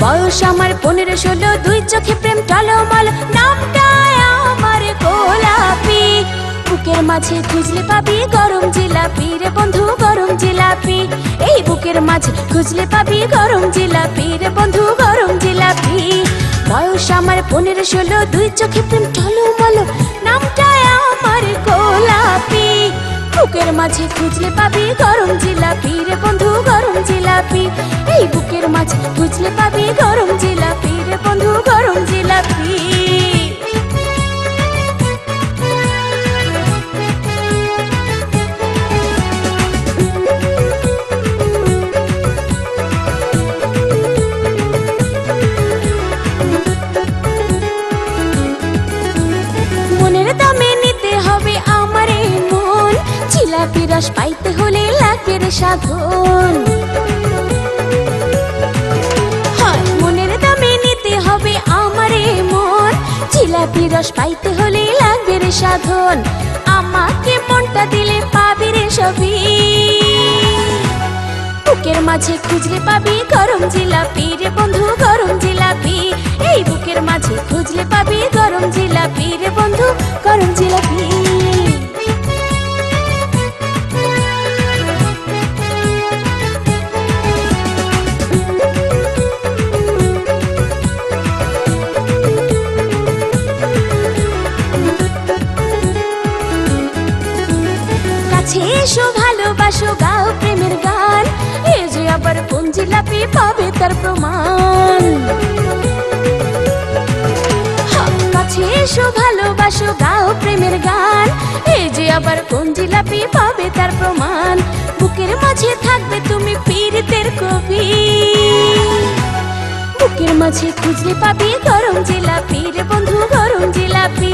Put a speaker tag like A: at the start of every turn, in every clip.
A: বয়স আমার 15-16, দুই চোখে প্রেম টলমল, নামটা আমার গোলাপি। বুকের মাঝে খুঁজলে পাবি গরম জিলাপি রে বন্ধু, গরম জিলাপি। এই বুকের মাঝে খুঁজলে পাবি গরম জিলাপি রে বন্ধু, গরম জিলাপি। বয়স আমার 15-16, দুই চোখে প্রেম টলমল, নামটা আমার গোলাপি। বুকের মাঝে খুঁজলে পাবি গরম জিলাপি রে বন্ধু, গরম জিলাপি। এই বুকের মাঝে খুঁজলে পাবি গরম জিলাপি রে বন্ধু, গরম জিলাপি। মনের দামে নিতে হবে আমার এই মন, জিলাপি রস পাইতে হলে লাগবে রে সাধন। মনের দামে নিতে হবে আমার এই মন, জিলাপি রস পাইতে হলে লাগবে রে সাধন। আমাকে মনটা দিলে পাবি রে সবই, বুকের মাঝে খুঁজলে পাবি গরম জিলাপি রে বন্ধু, গরম জিলাপি। এই বুকের মাঝে খুঁজলে পাবি গরম জিলাপি রে বন্ধু, গরম জিলাপি। কাছে এসো ভালোবাসো, গাও প্রেমের গান, এ যে আবার কোন জিলাপি পাবে তার প্রমাণ। কাছে এসো ভালোবাসো, গাও প্রেমের গান, এ যে আবার কোন জিলাপি পাবে তার প্রমাণ। বুকের মাঝে থাকবে তুমি পীড়িতের কবি, বুকের মাঝে খুঁজলে পাবি গরম জিলাপি রে বন্ধু, গরম জিলাপি।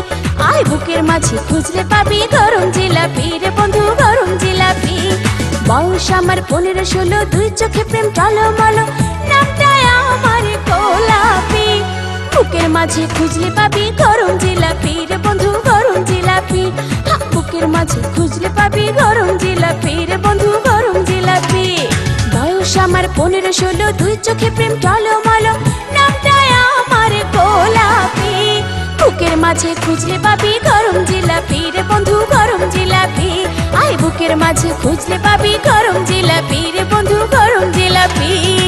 A: আয় বুকের মাঝে খুঁজলে পাবি গরম জিলাপি রে বন্ধু, গরম জিলাপি। বয়স আমার 15-16, দুই চোখে প্রেম টলমল, নামটা আমার গোলাপি। বুকের মাঝে খুঁজলে পাবি গরম জিলাপি রে বন্ধু, গরম জিলাপি। বুকের মাঝে খুঁজলে পাবি গরম জিলাপি রে বন্ধু, গরম জিলাপি। বয়স আমার 15-16, দুই চোখে প্রেম টলমল, নামটা আমার গোলাপি। বুকের মাঝে খুঁজলে পাবি গরম জিলাপি রে বন্ধু, গরম জিলাপি। আয় বুকের মাঝে খুঁজলে পাবি গরম জিলাপি রে বন্ধু, গরম জিলাপি।